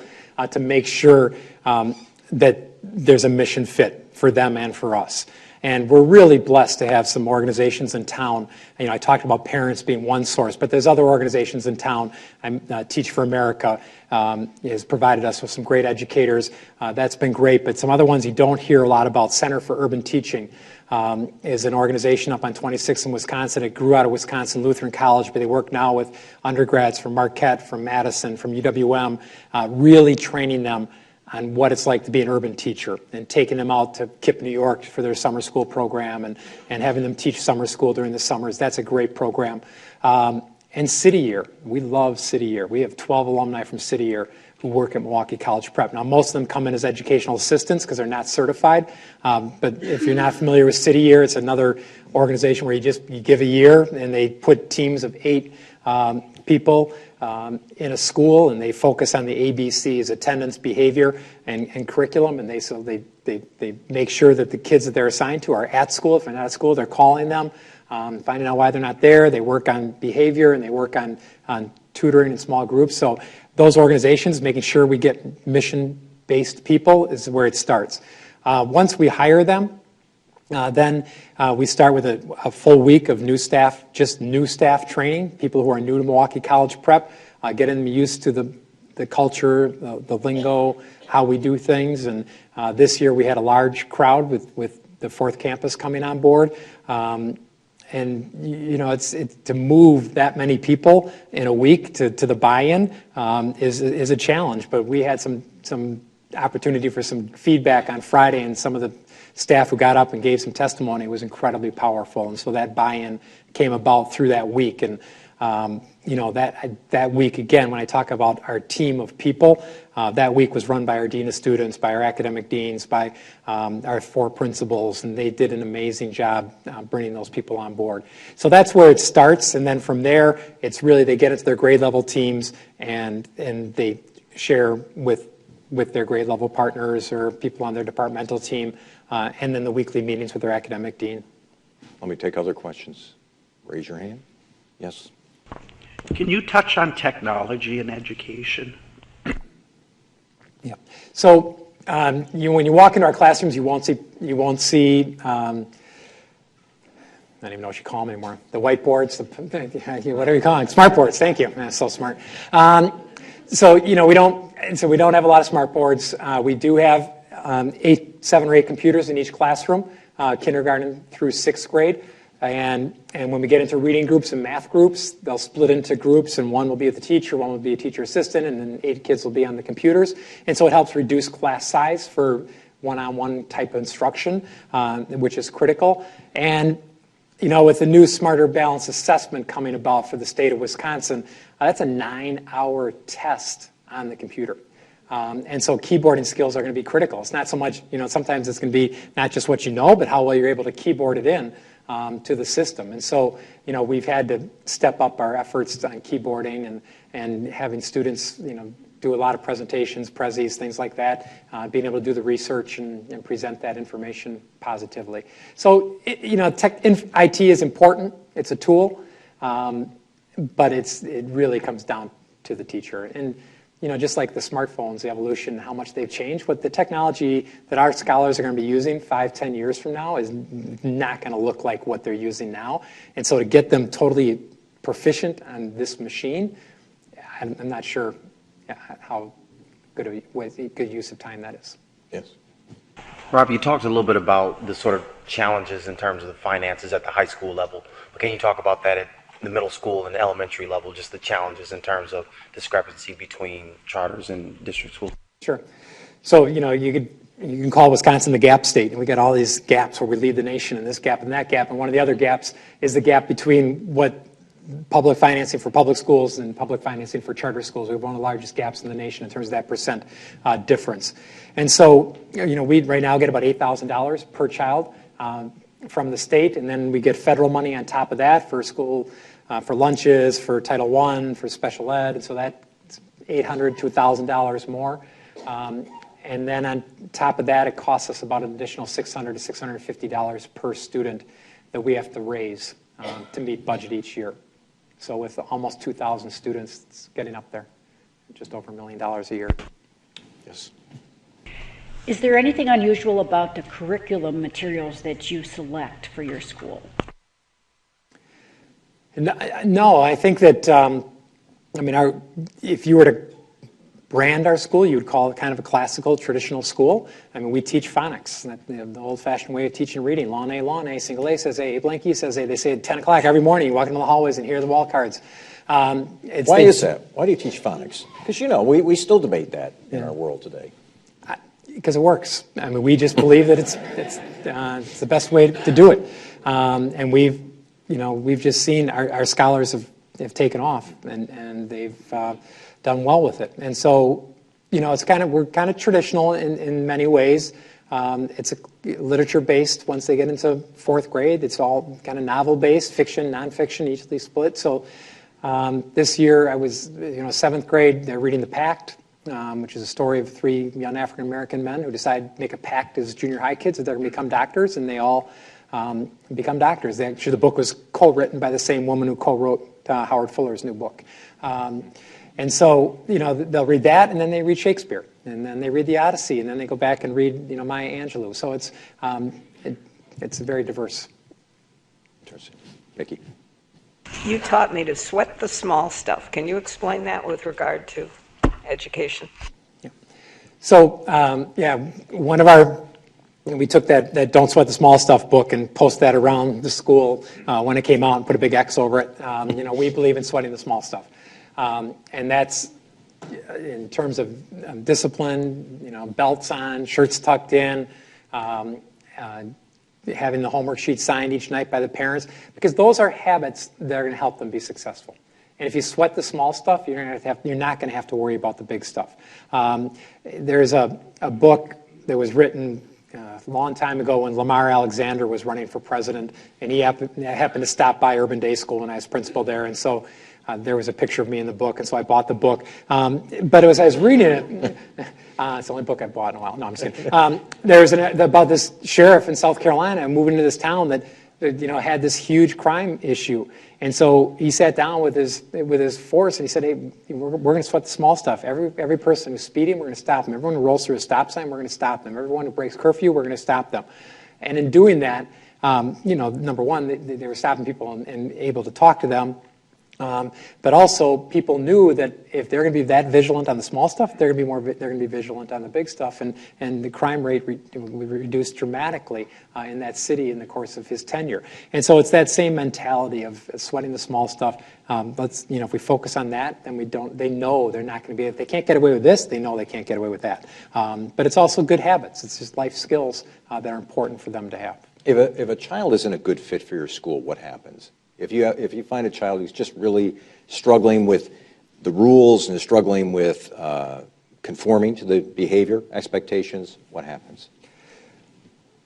to make sure that there's a mission fit for them and for us. And we're really blessed to have some organizations in town. I talked about parents being one source, but there's other organizations in town. Teach for America has provided us with some great educators. That's been great, but some other ones you don't hear a lot about. Center for Urban Teaching is an organization up on 26th in Wisconsin. It grew out of Wisconsin Lutheran College, but they work now with undergrads from Marquette, from Madison, from UWM, really training them on what it's like to be an urban teacher, and taking them out to KIPP, New York for their summer school program, and having them teach summer school during the summers. That's a great program. And City Year. We love City Year. We have 12 alumni from City Year who work at Milwaukee College Prep. Now, most of them come in as educational assistants because they're not certified. But if you're not familiar with City Year, it's another organization where you give a year, and they put teams of 8 people in a school, and they focus on the ABCs: attendance, behavior, and curriculum. And they make sure that the kids that they're assigned to are at school. If they're not at school, they're calling them, finding out why they're not there. They work on behavior, and they work on tutoring in small groups. So those organizations, making sure we get mission-based people, is where it starts. Once we hire them, then we start with a full week of new staff, just new staff training, people who are new to Milwaukee College Prep, getting them used to the culture, the lingo, how we do things. And this year we had a large crowd with the 4th campus coming on board. And it's to move that many people in a week to the buy-in is a challenge. But we had some opportunity for some feedback on Friday, and some of the staff who got up and gave some testimony was incredibly powerful. And so that buy-in came about through that week. And that week, again, when I talk about our team of people, that week was run by our dean of students, by our academic deans, by our 4 principals, and they did an amazing job bringing those people on board. So that's where it starts, and then from there, it's really they get into their grade level teams, and they share with their grade level partners or people on their departmental team, and then the weekly meetings with their academic dean. Let me take other questions. Raise your hand. Yes. Can you touch on technology in education? Yeah. So when you walk into our classrooms, you won't see. I don't even know what you call them anymore. The whiteboards, what are you calling it? Smart boards. Thank you. That's so smart. So we don't have a lot of smart boards. We do have 7 or 8 computers in each classroom, kindergarten through 6th grade. And when we get into reading groups and math groups, they'll split into groups, and one will be with the teacher, one will be a teacher assistant, and then 8 kids will be on the computers. And so it helps reduce class size for one-on-one type of instruction, which is critical. And with the new Smarter Balanced Assessment coming about for the state of Wisconsin, that's a 9-hour test on the computer. And so keyboarding skills are going to be critical. It's not so much, sometimes it's going to be not just what you know, but how well you're able to keyboard it in to the system. And so, we've had to step up our efforts on keyboarding and having students, do a lot of presentations, prezzies, things like that, being able to do the research and present that information positively. So, IT is important. It's a tool, but it really comes down to the teacher. And just like the smartphones, the evolution, how much they've changed, what the technology that our scholars are going to be using 5-10 years from now is not going to look like what they're using now. And so to get them totally proficient on this machine, I'm not sure how good use of time that is. Yes. Robb, you talked a little bit about the sort of challenges in terms of the finances at the high school level. But can you talk about that at the middle school and elementary level, just the challenges in terms of discrepancy between charters and district schools? Sure. So, you can call Wisconsin the gap state, and we got all these gaps where we lead the nation in this gap and that gap. And one of the other gaps is the gap between what public financing for public schools and public financing for charter schools. We have one of the largest gaps in the nation in terms of that percent difference. And so, we right now get about $8,000 per child from the state, and then we get federal money on top of that for school, for lunches, for Title I, for special ed, and so that's $800 to $1,000 more. And then on top of that, it costs us about an additional $600 to $650 per student that we have to raise to meet budget each year. So with almost 2,000 students, it's getting up there, just over $1 million a year. Yes. Is there anything unusual about the curriculum materials that you select for your school? No, I think that, if you were to brand our school, you would call it kind of a classical, traditional school. I mean, we teach phonics, the old-fashioned way of teaching reading. Lawn A, single A says A, blank says A. They say at 10 o'clock every morning, you walk into the hallways and hear the wall cards. Why is that? Why do you teach phonics? Because, we still debate that in our world today. Because it works. I mean, we just believe that it's the best way to do it. And we've just seen our scholars have taken off, and they've done well with it. And so, we're kind of traditional in many ways. It's literature-based once they get into fourth grade. It's all kind of novel-based, fiction, nonfiction, easily split. So this year I was, seventh grade, they're reading The Pact, which is a story of three young African-American men who decide to make a pact as junior high kids that they're going to become doctors, and they all become doctors. Actually, the book was co-written by the same woman who co-wrote Howard Fuller's new book. And so, they'll read that, and then they read Shakespeare, and then they read the Odyssey, and then they go back and read, Maya Angelou. So it's very diverse. Interesting. Vicki? You taught me to sweat the small stuff. Can you explain that with regard to education? Yeah. So, we took that Don't Sweat the Small Stuff book and posted that around the school when it came out and put a big X over it. We believe in sweating the small stuff. And that's in terms of discipline, belts on, shirts tucked in, having the homework sheet signed each night by the parents, because those are habits that are going to help them be successful. And if you sweat the small stuff, you're not going to have to worry about the big stuff. There's a book that was written a long time ago when Lamar Alexander was running for president, and he happened to stop by Urban Day School when I was principal there, and so there was a picture of me in the book, and so I bought the book. But as I was reading it, it's the only book I've bought in a while. No, I'm just kidding. There's about this sheriff in South Carolina moving into this town that had this huge crime issue, and so he sat down with his force and he said, "Hey, we're going to sweat the small stuff. Every person who's speeding, we're going to stop them. Everyone who rolls through a stop sign, we're going to stop them. Everyone who breaks curfew, we're going to stop them." And in doing that, number one, they were stopping people and able to talk to them. But also, people knew that if they're going to be that vigilant on the small stuff, they're going to be vigilant on the big stuff, and the crime rate reduced dramatically in that city in the course of his tenure. And so it's that same mentality of sweating the small stuff. If we focus on that, then they know they're not going to be. If they can't get away with this, they know they can't get away with that. But it's also good habits. It's just life skills that are important for them to have. If a child isn't a good fit for your school, what happens? If you find a child who's just really struggling with the rules and is struggling with conforming to the behavior expectations, what happens?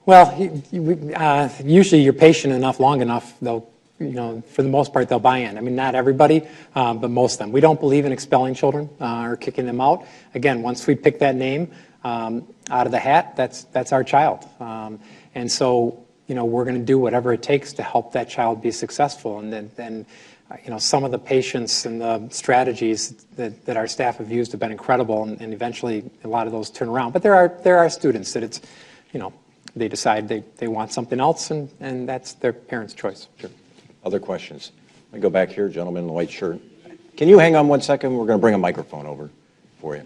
Well, usually you're patient enough, long enough, they'll, for the most part, they'll buy in. I mean, not everybody, but most of them. We don't believe in expelling children or kicking them out. Again, once we pick that name out of the hat, that's our child. And so, we're going to do whatever it takes to help that child be successful. And then some of the patience and the strategies that our staff have used have been incredible, and eventually a lot of those turn around. But there are students that it's, they decide they want something else, and that's their parents' choice. Sure. Other questions? I go back here, gentleman in the white shirt. Can you hang on one second? We're going to bring a microphone over for you.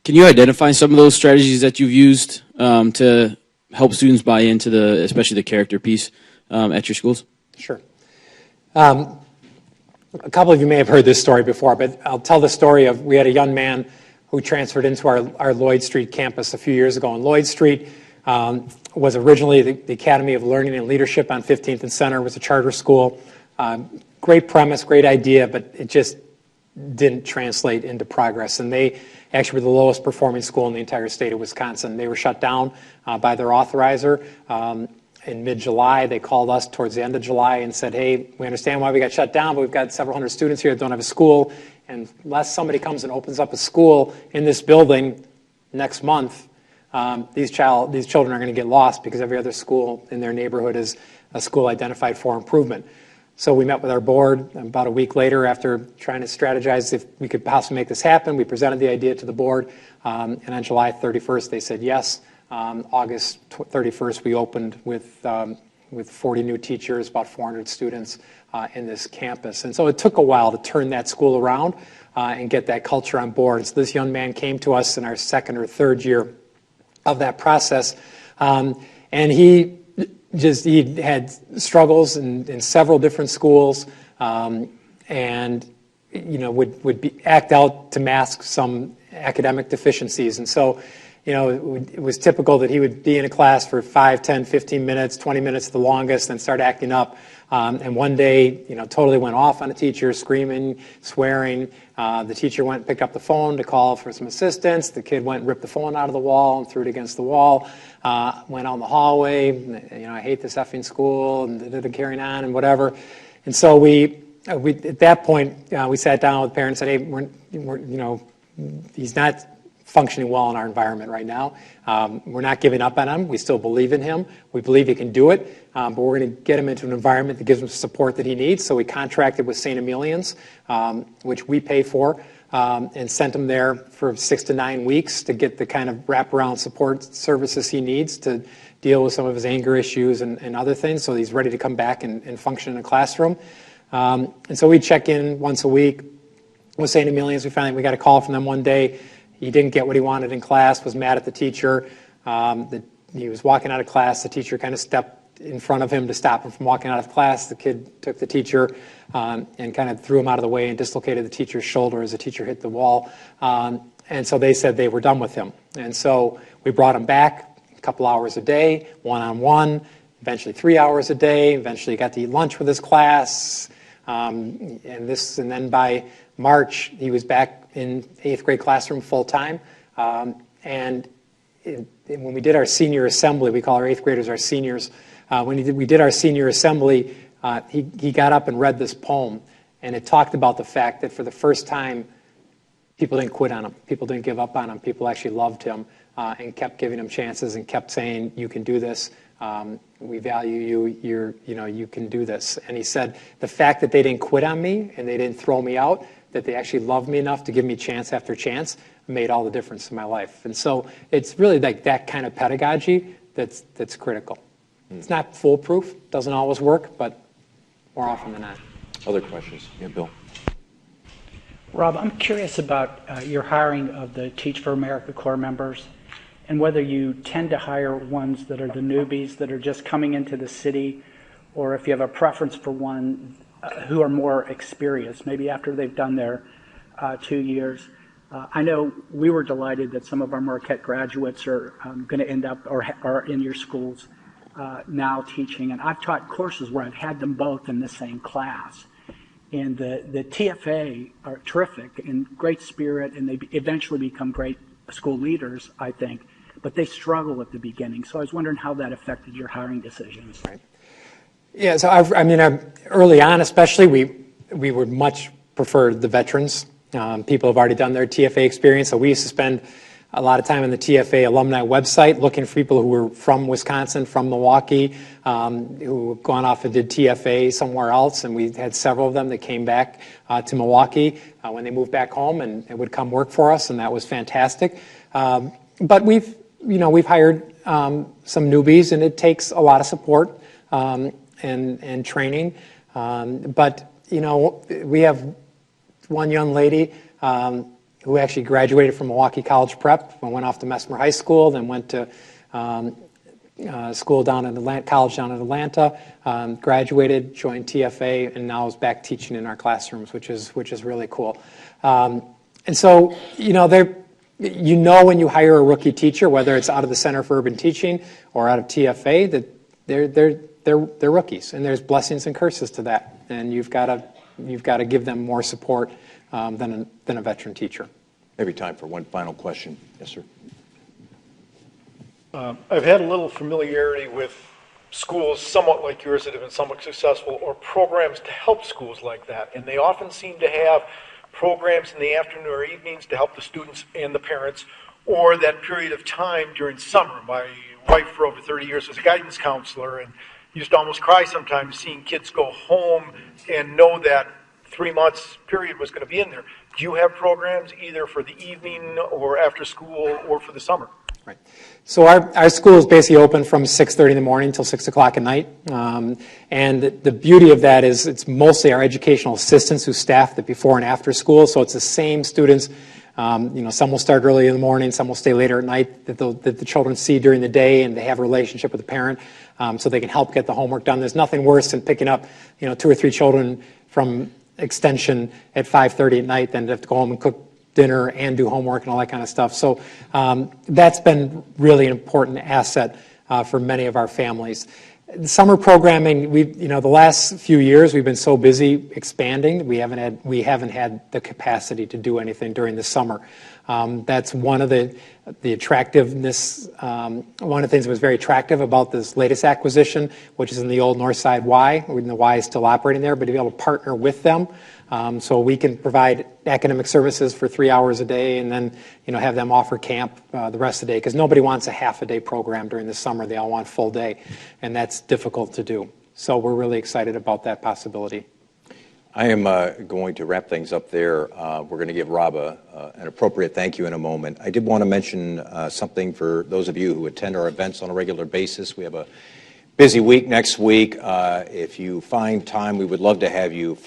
Can you identify some of those strategies that you've used to help students buy into especially the character piece at your schools? Sure. A couple of you may have heard this story before, but I'll tell the story of we had a young man who transferred into our Lloyd Street campus a few years ago. And Lloyd Street was originally the Academy of Learning and Leadership on 15th and Center. It was a charter school. Great premise, great idea, but it just didn't translate into progress. And they actually were the lowest performing school in the entire state of Wisconsin. They were shut down by their authorizer. In mid-July, they called us towards the end of July and said, hey, we understand why we got shut down, but we've got several hundred students here that don't have a school. And unless somebody comes and opens up a school in this building next month, these children are going to get lost because every other school in their neighborhood is a school identified for improvement. So we met with our board about a week later after trying to strategize if we could possibly make this happen. We presented the idea to the board, and on July 31st, they said yes. August 31st, we opened with 40 new teachers, about 400 students in this campus. And so it took a while to turn that school around and get that culture on board. So this young man came to us in our second or third year of that process, and he had struggles in several different schools, and would act out to mask some academic deficiencies. And so it was typical that he would be in a class for 5, 10, 15 minutes, 20 minutes the longest, and start acting up. And one day, totally went off on a teacher, screaming, swearing. The teacher went and picked up the phone to call for some assistance. The kid went and ripped the phone out of the wall and threw it against the wall. Went out in the hallway, I hate this effing school, and carrying on and whatever. And so we at that point, we sat down with parents and said, hey, he's not functioning well in our environment right now. We're not giving up on him. We still believe in him. We believe he can do it, but we're going to get him into an environment that gives him support that he needs. So we contracted with St. Emilian's, which we pay for, and sent him there for 6 to 9 weeks to get the kind of wraparound support services he needs to deal with some of his anger issues and other things, so he's ready to come back and function in a classroom. And so we check in once a week with St. Emilian's. We got a call from them one day. He didn't get what he wanted in class, was mad at the teacher. He was walking out of class. The teacher kind of stepped in front of him to stop him from walking out of class. The kid took the teacher and kind of threw him out of the way and dislocated the teacher's shoulder as the teacher hit the wall. And so they said they were done with him. And so we brought him back a couple hours a day, one-on-one, eventually 3 hours a day. Eventually he got to eat lunch with his class. And then by March, he was back in 8th grade classroom full-time. And when we did our senior assembly, we call our 8th graders our seniors. When we did our senior assembly, he got up and read this poem. And it talked about the fact that for the first time, people didn't quit on him. People didn't give up on him. People actually loved him and kept giving him chances and kept saying, you can do this. We value you. You can do this. And he said, the fact that they didn't quit on me and they didn't throw me out, that they actually loved me enough to give me chance after chance, made all the difference in my life. And so it's really like that kind of pedagogy that's critical. It's not foolproof, doesn't always work, but more often than not. Other questions? Yeah, Bill. Rob, I'm curious about your hiring of the Teach for America Corps members and whether you tend to hire ones that are the newbies that are just coming into the city, or if you have a preference for one who are more experienced, maybe after they've done their 2 years. I know we were delighted that some of our Marquette graduates are going to end up or are in your schools now teaching. And I've taught courses where I've had them both in the same class. And the TFA are terrific and great spirit, and they eventually become great school leaders, I think. But they struggle at the beginning. So I was wondering how that affected your hiring decisions. Right. Yeah, so early on especially, we would much prefer the veterans. People have already done their TFA experience, so we used to spend a lot of time on the TFA alumni website looking for people who were from Wisconsin, from Milwaukee, who have gone off and did TFA somewhere else, and we had several of them that came back to Milwaukee when they moved back home and would come work for us, and that was fantastic. But we've hired some newbies, and it takes a lot of support and training. But we have one young lady who actually graduated from Milwaukee College Prep and went off to Mesmer High School, then went to school down in Atlanta, college down in Atlanta, graduated, joined TFA, and now is back teaching in our classrooms, which is really cool. And so, when you hire a rookie teacher, whether it's out of the Center for Urban Teaching or out of TFA, that they're rookies, and there's blessings and curses to that, and you've got to give them more support than a veteran teacher. Maybe time for one final question. Yes, sir. I've had a little familiarity with schools somewhat like yours that have been somewhat successful, or programs to help schools like that, and they often seem to have programs in the afternoon or evenings to help the students and the parents, or that period of time during summer. My wife for over 30 years was a guidance counselor and used to almost cry sometimes seeing kids go home and know that 3 months period was going to be in there. Do you have programs either for the evening or after school or for the summer? Right. So our school is basically open from 6:30 in the morning until 6 o'clock at night. And the beauty of that is it's mostly our educational assistants who staff the before and after school. So it's the same students. Some will start early in the morning, some will stay later at night that the children see during the day, and they have a relationship with the parent, so they can help get the homework done. There's nothing worse than picking up 2 or 3 children from extension at 5:30 at night than to have to go home and cook dinner and do homework and all that kind of stuff. So that's been really an important asset for many of our families. The summer programming, the last few years we've been so busy expanding, we haven't had the capacity to do anything during the summer. That's one of the attractiveness. One of the things that was very attractive about this latest acquisition, which is in the old North Side Y, and the Y is still operating there, but to be able to partner with them, so we can provide academic services for 3 hours a day, and then have them offer camp the rest of the day, because nobody wants a half-a-day program during the summer. They all want full day, and that's difficult to do. So we're really excited about that possibility. I am going to wrap things up there. We're going to give Robb an appropriate thank you in a moment. I did want to mention something for those of you who attend our events on a regular basis. We have a busy week next week. If you find time, we would love to have you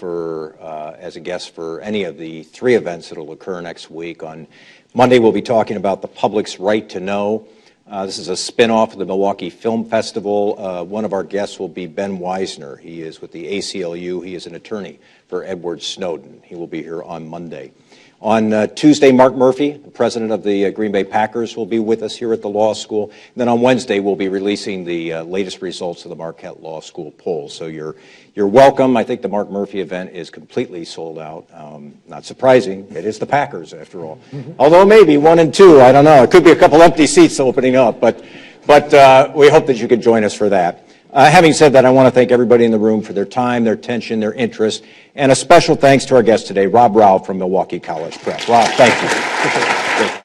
as a guest for any of the 3 events that will occur next week. On Monday, we'll be talking about the public's right to know. This is a spin-off of the Milwaukee Film Festival. One of our guests will be Ben Weisner. He is with the ACLU. He is an attorney for Edward Snowden. He will be here on Monday. On Tuesday, Mark Murphy, the president of the Green Bay Packers, will be with us here at the law school. And then on Wednesday, we'll be releasing the latest results of the Marquette Law School poll. So you're welcome. I think the Mark Murphy event is completely sold out. Not surprising. It is the Packers, after all. Mm-hmm. Although maybe 1 and 2, I don't know. It could be a couple empty seats opening up. But we hope that you can join us for that. Having said that, I want to thank everybody in the room for their time, their attention, their interest, and a special thanks to our guest today, Rauh from Milwaukee College Prep. Robb, thank you.